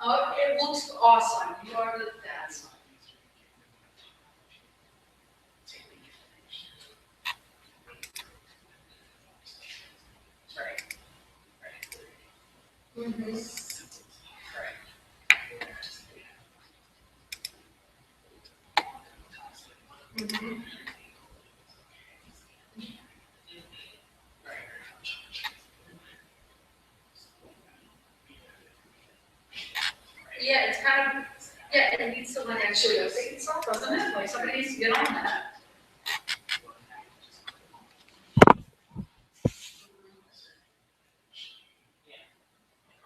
Oh, it looks awesome. You are the best. Right. Mm-hmm. Mm-hmm. Yeah, it's kind of, yeah, it needs someone actually to pick it up, doesn't it? Like somebody needs to get on that.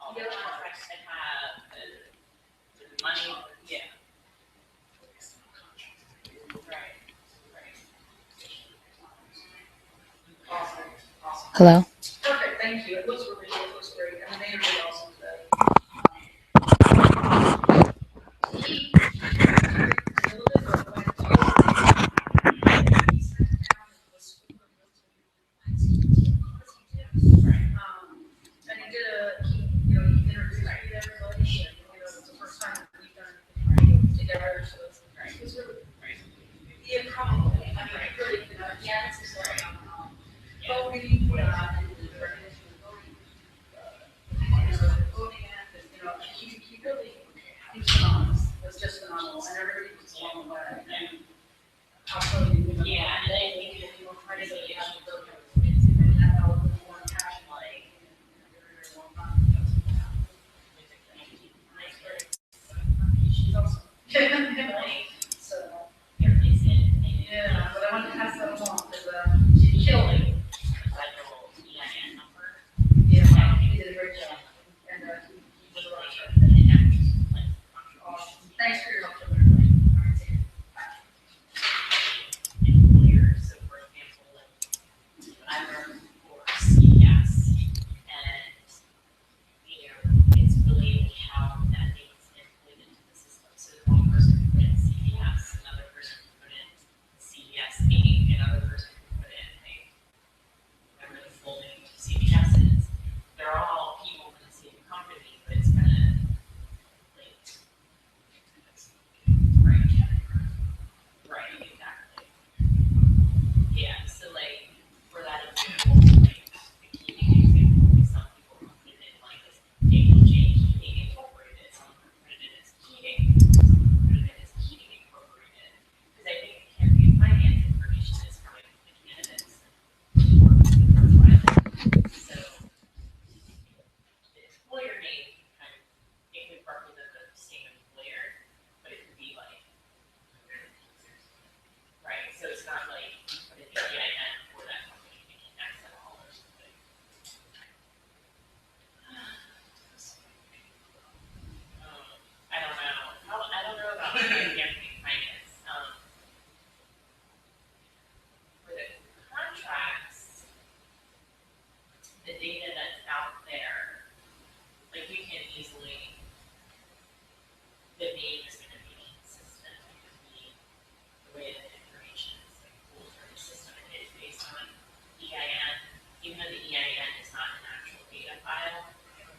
All the contracts that have the money, yeah. Right, right. Awesome, awesome. Hello? Perfect, thank you. It looks really, it looks great. And the name is awesome today. He, a little bit of what he sat down and was and he did he introduced me to everybody, and, it was the first time that we've done anything together, so it was really, yeah, probably, I mean, really, yeah, it's just like, voting, voting, he really, he's phenomenal, was just phenomenal, and everybody was blown away, and I'll tell you, Yeah, and I think if you were part of the issue, and that felt more passion, like, very, very long time. She's awesome. like, So, there isn't a yeah, but I want to pass that along, because, she killed it. federal EIN number. Yeah, he did a great job, and, he was a rock star. Awesome. Thanks for your help. All right, take care. Employers, so for example, like, I learned for CES, and, it's really how that needs input into the system. So one person can put in CES, another person can put in CES Inc., another person can put in, like, whatever the full name of CES is. They're all people from the same company, but it's gonna, like, right, exactly. Yeah, so like, for that example, like, the heating example, like, some people put it in like this April change heating incorporated, some put it in as heating, some put it in as heating incorporated. Cause I think campaign finance information is coming from the candidates. So, the employer name kind of, it could represent the same employer, but it could be like, right, so it's not like you put in the EIN for that company, you can access all or something. I don't know, I don't know about campaign finance, for the contracts, the data that's out there, like, we can easily, the name is gonna be consistent, because the way that information is like pulled from the system is based on EIN, even though the EIN is not an actual data file.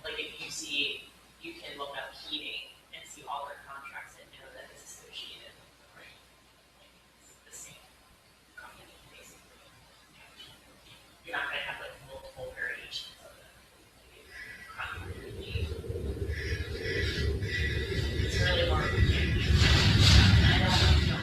Like, if you see, you can look up heating and see all their contracts and know that it's associated, right? Like, it's the same company, basically. You're not gonna have like multiple variations of it. It's really hard to get. I don't know.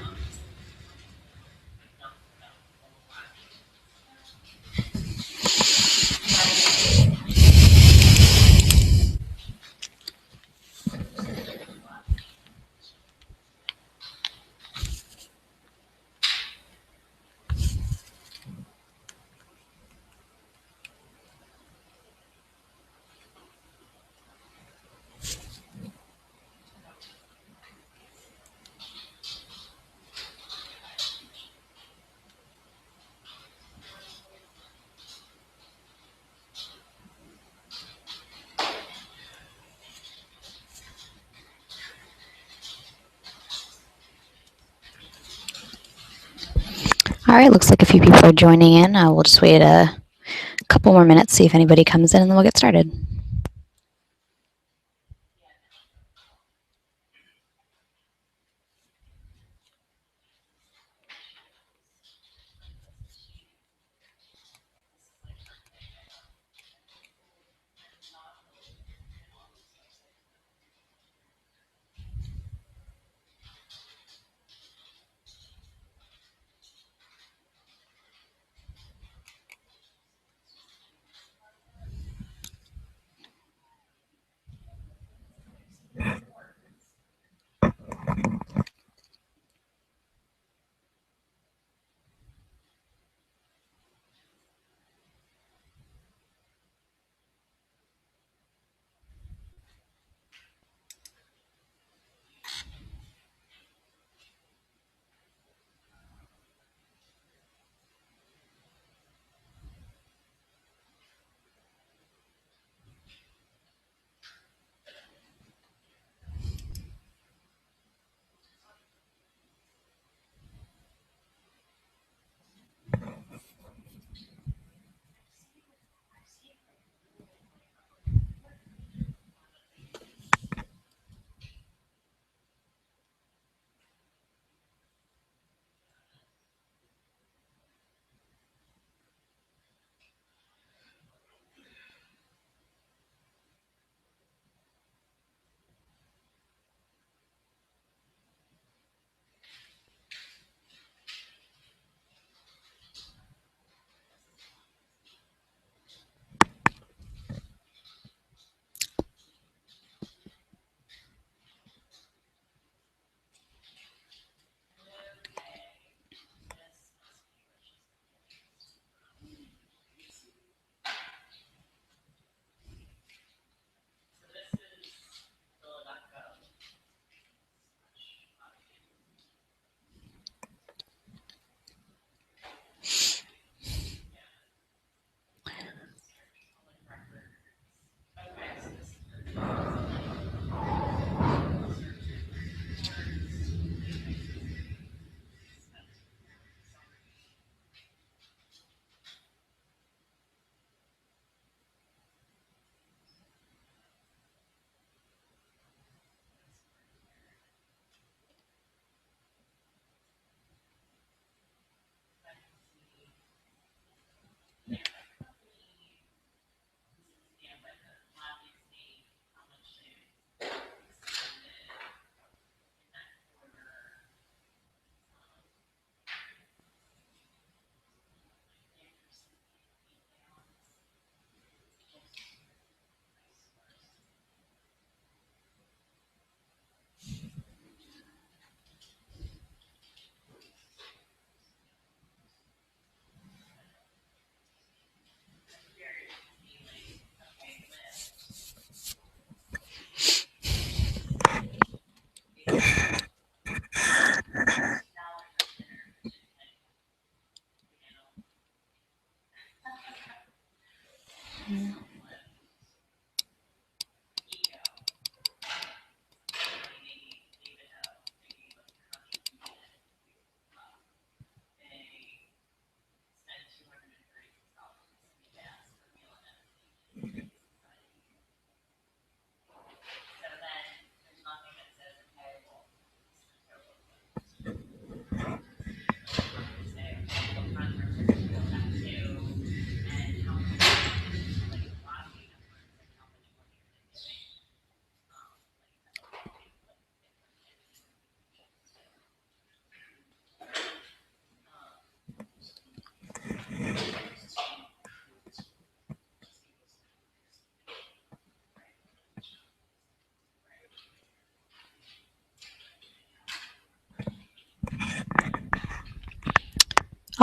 All right, looks like a few people are joining in. We'll just wait a couple more minutes, see if anybody comes in, and then we'll get started.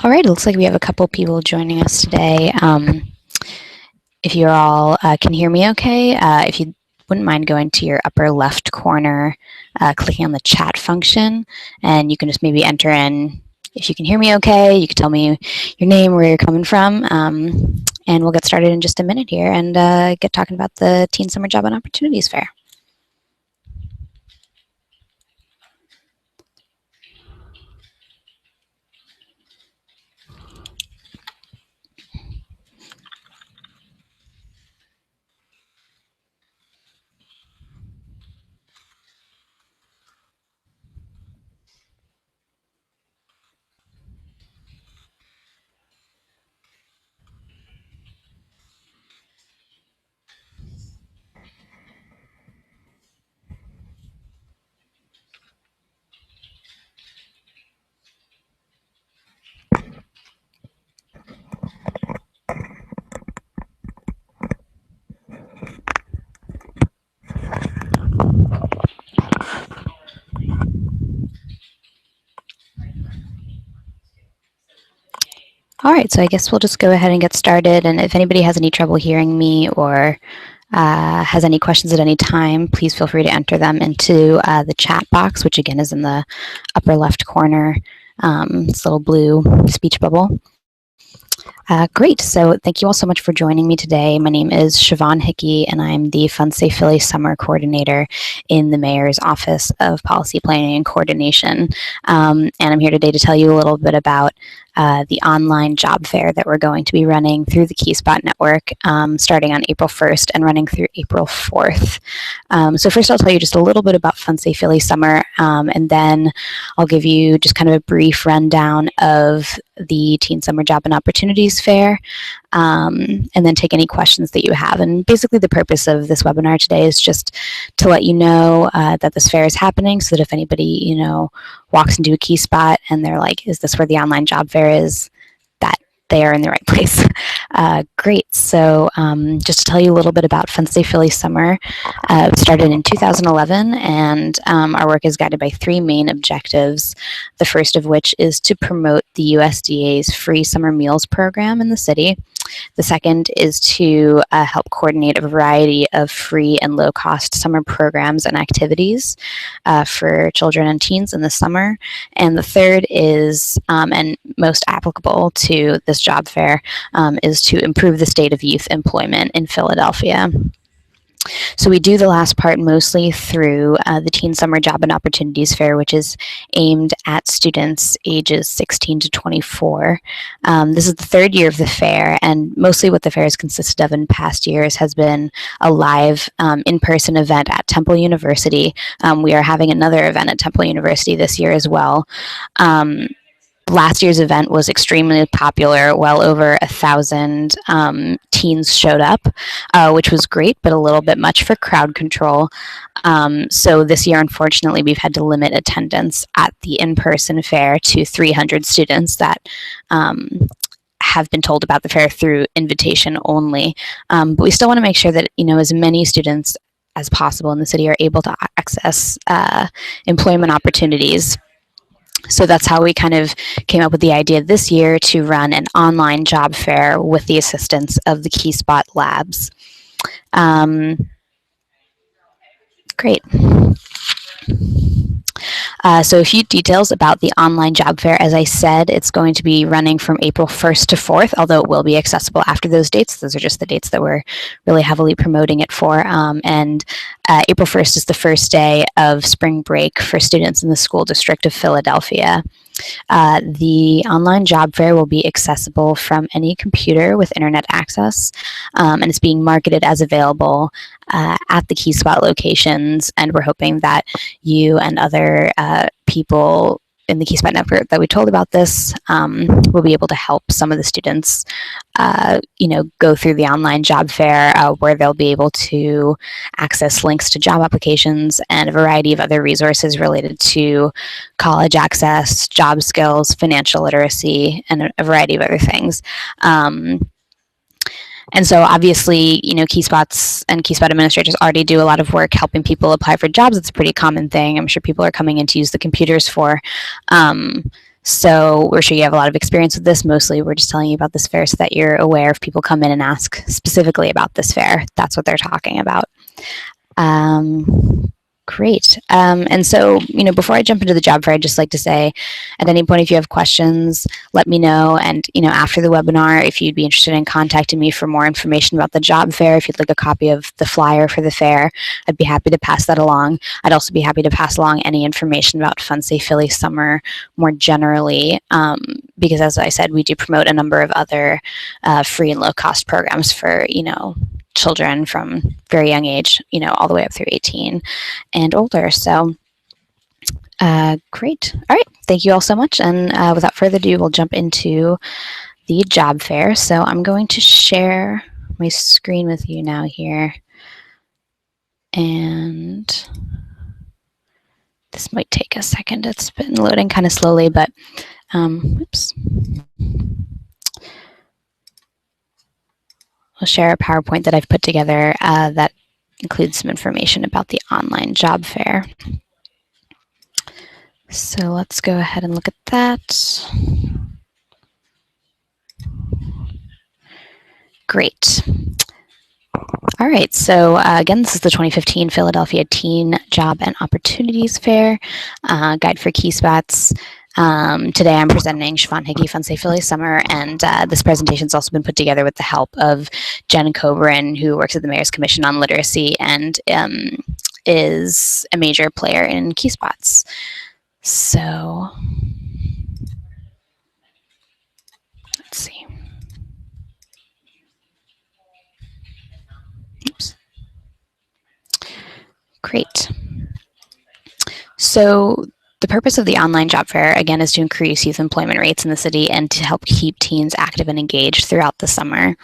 All right, it looks like we have a couple people joining us today. If you all can hear me okay, if you wouldn't mind going to your upper left corner, clicking on the chat function, and you can just maybe enter in if you can hear me okay. You can tell me your name, where you're coming from, and we'll get started in just a minute here and get talking about the Teen Summer Job and Opportunities Fair. All right, so I guess we'll just go ahead and get started. And if anybody has any trouble hearing me or has any questions at any time, please feel free to enter them into the chat box, which again is in the upper left corner, this little blue speech bubble. Great, so thank you all so much for joining me today. My name is Siobhan Hickey, and I'm the Fun Safe Philly Summer Coordinator in the Mayor's Office of Policy Planning and Coordination. And I'm here today to tell you a little bit about the online job fair that we're going to be running through the KeySpot network starting on April 1st and running through April 4th. So first I'll tell you just a little bit about Fun Safe Philly Summer, and then I'll give you just kind of a brief rundown of the Teen Summer Job and Opportunities Fair, and then take any questions that you have. And basically the purpose of this webinar today is just to let you know that this fair is happening, so that if anybody, walks into a KeySpot and they're like, is this where the online job fair is, that they are in the right place. Great. So just to tell you a little bit about Fun Safe Philly Summer, it started in 2011, and our work is guided by three main objectives, the first of which is to promote the USDA's free summer meals program in the city. The second is to help coordinate a variety of free and low-cost summer programs and activities for children and teens in the summer. And the third is, and most applicable to this job fair, is to improve the state of youth employment in Philadelphia. So we do the last part mostly through the Teen Summer Job and Opportunities Fair, which is aimed at students ages 16 to 24. This is the third year of the fair, and mostly what the fair has consisted of in past years has been a live in-person event at Temple University. We are having another event at Temple University this year as well. Last year's event was extremely popular. Well over 1,000 teens showed up, which was great, but a little bit much for crowd control. So this year, unfortunately, we've had to limit attendance at the in-person fair to 300 students that have been told about the fair through invitation only. But we still want to make sure that, as many students as possible in the city are able to access employment opportunities. So that's how we kind of came up with the idea this year to run an online job fair with the assistance of the KeySpot labs. Great. So a few details about the online job fair. As I said, it's going to be running from April 1st to 4th, although it will be accessible after those dates. Those are just the dates that we're really heavily promoting it for. And April 1st is the first day of spring break for students in the school district of Philadelphia. The online job fair will be accessible from any computer with internet access, and it's being marketed as available at the KeySpot locations, and we're hoping that you and other people in the KeySpot network that we told about this will be able to help some of the students go through the online job fair, where they'll be able to access links to job applications and a variety of other resources related to college access, job skills, financial literacy, and a variety of other things. And so obviously, KeySpots and KeySpot administrators already do a lot of work helping people apply for jobs. It's a pretty common thing. I'm sure people are coming in to use the computers for. So we're sure you have a lot of experience with this. Mostly we're just telling you about this fair so that you're aware if people come in and ask specifically about this fair. That's what they're talking about. Great. And so, before I jump into the job fair, I'd just like to say, at any point, if you have questions, let me know. And, after the webinar, if you'd be interested in contacting me for more information about the job fair, if you'd like a copy of the flyer for the fair, I'd be happy to pass that along. I'd also be happy to pass along any information about Fun Safe Philly Summer more generally, because as I said, we do promote a number of other free and low-cost programs for, children from very young age, all the way up through 18 and older. So great. All right. Thank you all so much. And without further ado, we'll jump into the job fair. So I'm going to share my screen with you now here. And this might take a second. It's been loading kind of slowly, but oops. I'll share a PowerPoint that I've put together that includes some information about the online job fair. So let's go ahead and look at that. Great. All right, so again, this is the 2015 Philadelphia Teen Job and Opportunities Fair, Guide for KEYSPOTs. Today I'm presenting Siobhan Hickey, Fun Safe Philly Summer, and this presentation's also been put together with the help of Jen Coburn, who works at the Mayor's Commission on Literacy and is a major player in KEYSPOTs. So let's see. Oops. Great. So the purpose of the online job fair, again, is to increase youth employment rates in the city and to help keep teens active and engaged throughout the summer.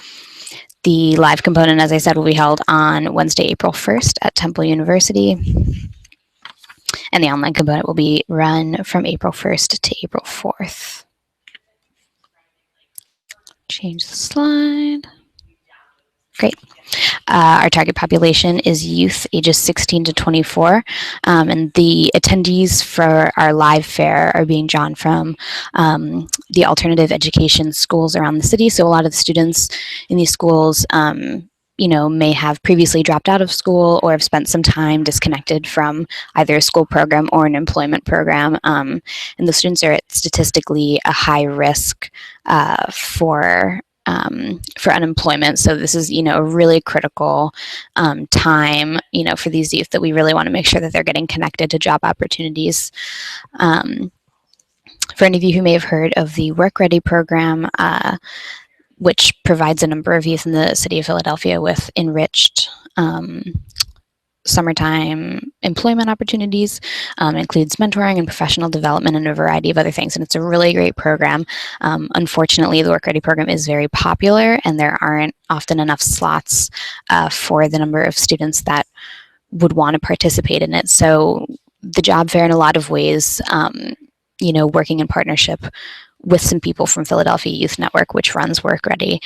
The live component, as I said, will be held on Wednesday, April 1st at Temple University. And the online component will be run from April 1st to April 4th. Change the slide. Great. Our target population is youth ages 16 to 24, and the attendees for our live fair are being drawn from the alternative education schools around the city. So a lot of the students in these schools may have previously dropped out of school or have spent some time disconnected from either a school program or an employment program. And the students are at statistically a high risk for unemployment. So this is, a really critical time, for these youth that we really want to make sure that they're getting connected to job opportunities. For any of you who may have heard of the Work Ready program, which provides a number of youth in the city of Philadelphia with enriched summertime employment opportunities, includes mentoring and professional development and a variety of other things. And it's a really great program. Unfortunately, the Work Ready program is very popular and there aren't often enough slots for the number of students that would want to participate in it. So the job fair in a lot of ways, working in partnership with some people from Philadelphia Youth Network, which runs Work Ready,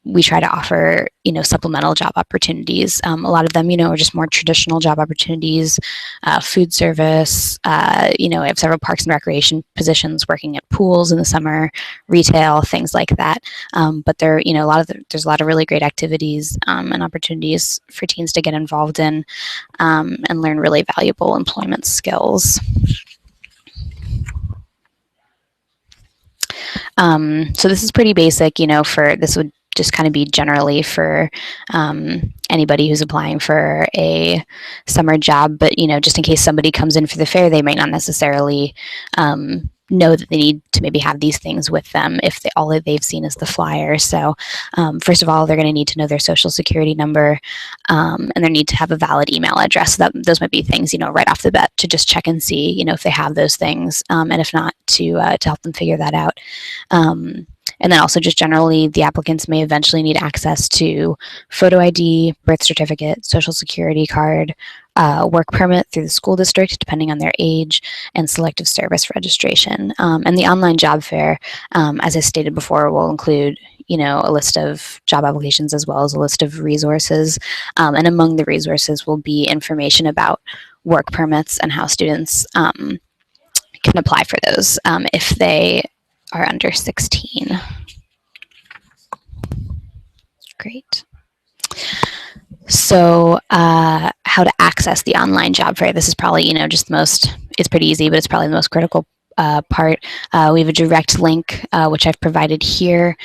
we try to offer, supplemental job opportunities. A lot of them, are just more traditional job opportunities, food service. We have several parks and recreation positions working at pools in the summer, retail, things like that. But there, there's a lot of really great activities and opportunities for teens to get involved in and learn really valuable employment skills. So this is pretty basic, this would just kind of be generally for anybody who's applying for a summer job. But, just in case somebody comes in for the fair, they might not necessarily know that they need to maybe have these things with them if all that they've seen is the flyer. So first of all, they're going to need to know their social security number and they need to have a valid email address. So those might be things, right off the bat to just check and see, if they have those things, and if not, to help them figure that out. And then also just generally, the applicants may eventually need access to photo ID, birth certificate, social security card, work permit through the school district, depending on their age, and selective service registration. And the online job fair, as I stated before, will include, a list of job applications as well as a list of resources. And among the resources will be information about work permits and how students can apply for those if they are under 16. Great. So how to access the online job fair. This is probably, just it's pretty easy, but it's probably the most critical part. We have a direct link, which I've provided here.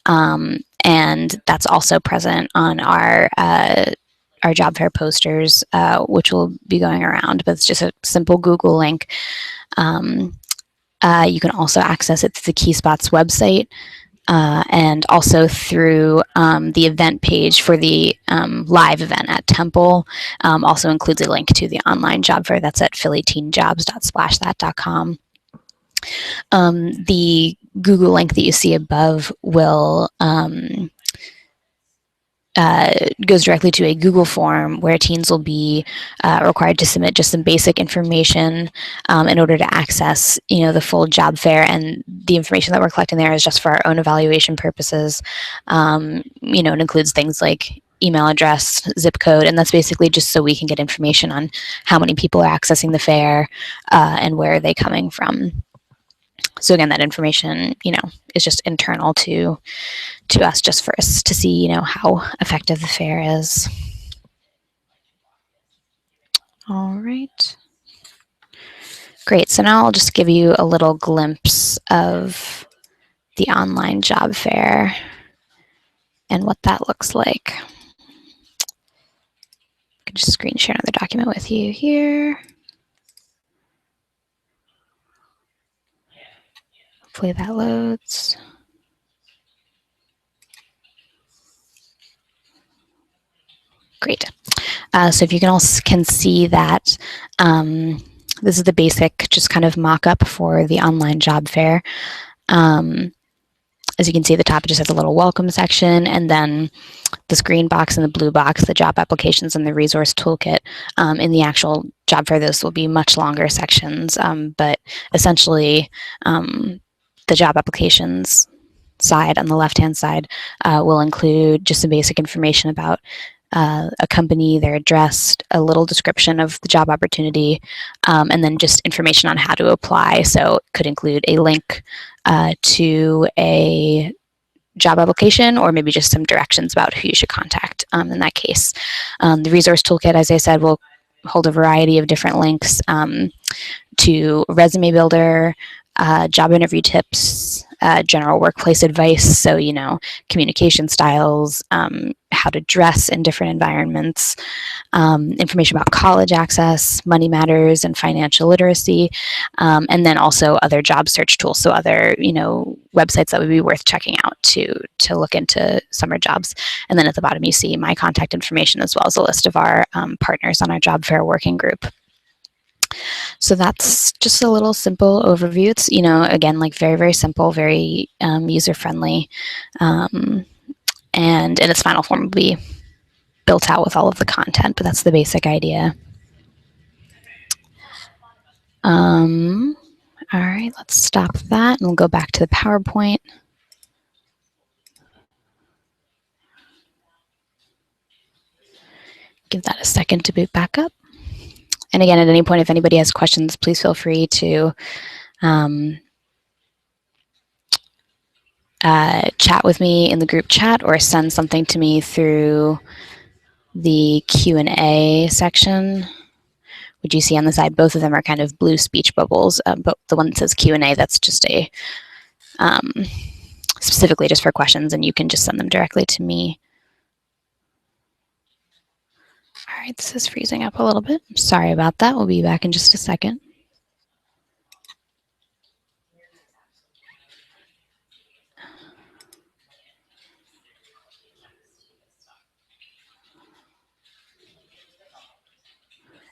And that's also present on our job fair posters, which will be going around, but it's just a simple Google link. You can also access it through the KeySpots website. And also through the event page for the live event at Temple. Also includes a link to the online job fair. That's at phillyteenjobs.splashthat.com. The Google link that you see above will goes directly to a Google form where teens will be required to submit just some basic information in order to access, the full job fair. And the information that we're collecting there is just for our own evaluation purposes. It includes things like email address, zip code, and that's basically just so we can get information on how many people are accessing the fair and where are they coming from. So again, that information, is just internal to us, just for us to see, how effective the fair is. All right. Great. So now I'll just give you a little glimpse of the online job fair and what that looks like. I can just screen share another document with you here. Hopefully that loads. Great. So if you can see that this is the basic just kind of mock-up for the online job fair. As you can see at the top, it just has a little welcome section, and then this green box and the blue box, the job applications and the resource toolkit. In the actual job fair, those will be much longer sections, but essentially the job applications side on the left-hand side will include just some basic information about a company, their address, a little description of the job opportunity, and then just information on how to apply. So it could include a link to a job application, or maybe just some directions about who you should contact in that case. The resource toolkit, as I said, will hold a variety of different links to resume builder, job interview tips, general workplace advice, so communication styles, how to dress in different environments, information about college access, money matters, and financial literacy, and then also other job search tools, so other websites that would be worth checking out to look into summer jobs. And then at the bottom you see my contact information, as well as a list of our partners on our job fair working group. So that's just a little simple overview. It's, again, like very, very simple, very user-friendly. And in its final form will be built out with all of the content, but that's the basic idea. All right, let's stop that and we'll go back to the PowerPoint. Give that a second to boot back up. And again, at any point, if anybody has questions, please feel free to chat with me in the group chat or send something to me through the Q&A section, which you see on the side. Both of them are kind of blue speech bubbles, but the one that says Q&A, that's just a specifically just for questions, and you can just send them directly to me. All right, this is freezing up a little bit. Sorry about that. We'll be back in just a second.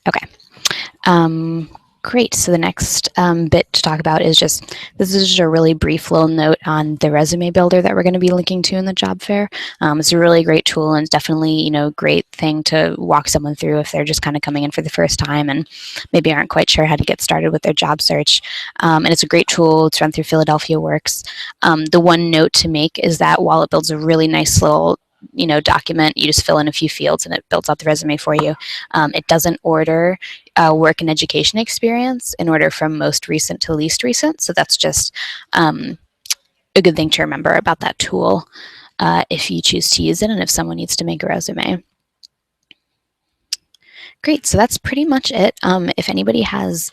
Okay. Great. So the next bit to talk about is this is just a really brief little note on the resume builder that we're going to be linking to in the job fair. It's a really great tool, and it's definitely, great thing to walk someone through if they're just kind of coming in for the first time and maybe aren't quite sure how to get started with their job search. And it's a great tool. It's run through Philadelphia Works. The one note to make is that while it builds a really nice little document. You just fill in a few fields and it builds out the resume for you. It doesn't order work and education experience in order from most recent to least recent. So that's just a good thing to remember about that tool if you choose to use it and if someone needs to make a resume. Great, so that's pretty much it. If anybody has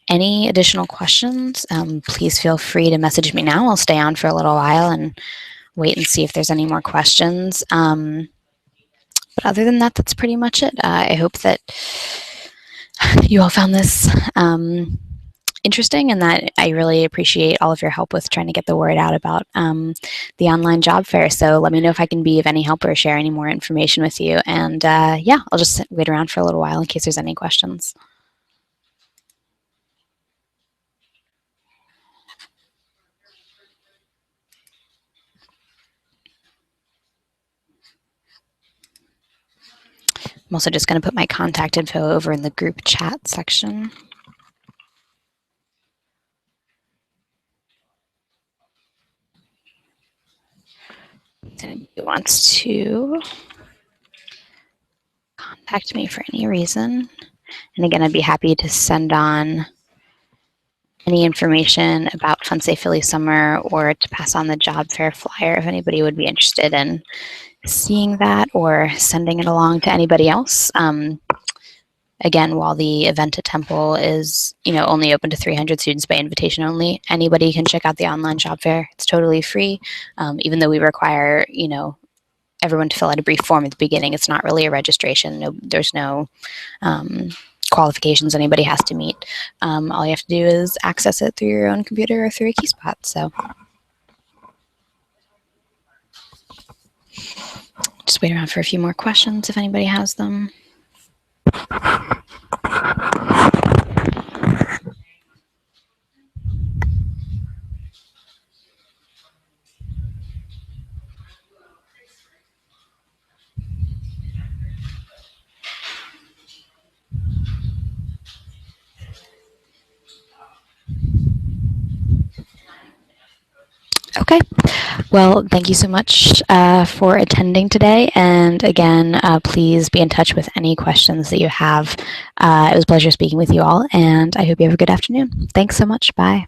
any additional questions, please feel free to message me now. I'll stay on for a little while and wait and see if there's any more questions. But other than that, that's pretty much it. I hope that you all found this interesting and that I really appreciate all of your help with trying to get the word out about the online job fair. So let me know if I can be of any help or share any more information with you. And yeah, I'll just wait around for a little while in case there's any questions. I'm also just going to put my contact info over in the group chat section. If anybody wants to contact me for any reason, and again, I'd be happy to send on any information about Fun Safe Philly Summer or to pass on the job fair flyer if anybody would be interested in seeing that or sending it along to anybody else. Again, while the event at Temple is, only open to 300 students by invitation only, anybody can check out the online job fair. It's totally free, even though we require, everyone to fill out a brief form at the beginning. It's not really a registration. There's no qualifications anybody has to meet. All you have to do is access it through your own computer or through a KeySpot. So just wait around for a few more questions if anybody has them. Okay, well, thank you so much for attending today. And again, please be in touch with any questions that you have. It was a pleasure speaking with you all, and I hope you have a good afternoon. Thanks so much. Bye.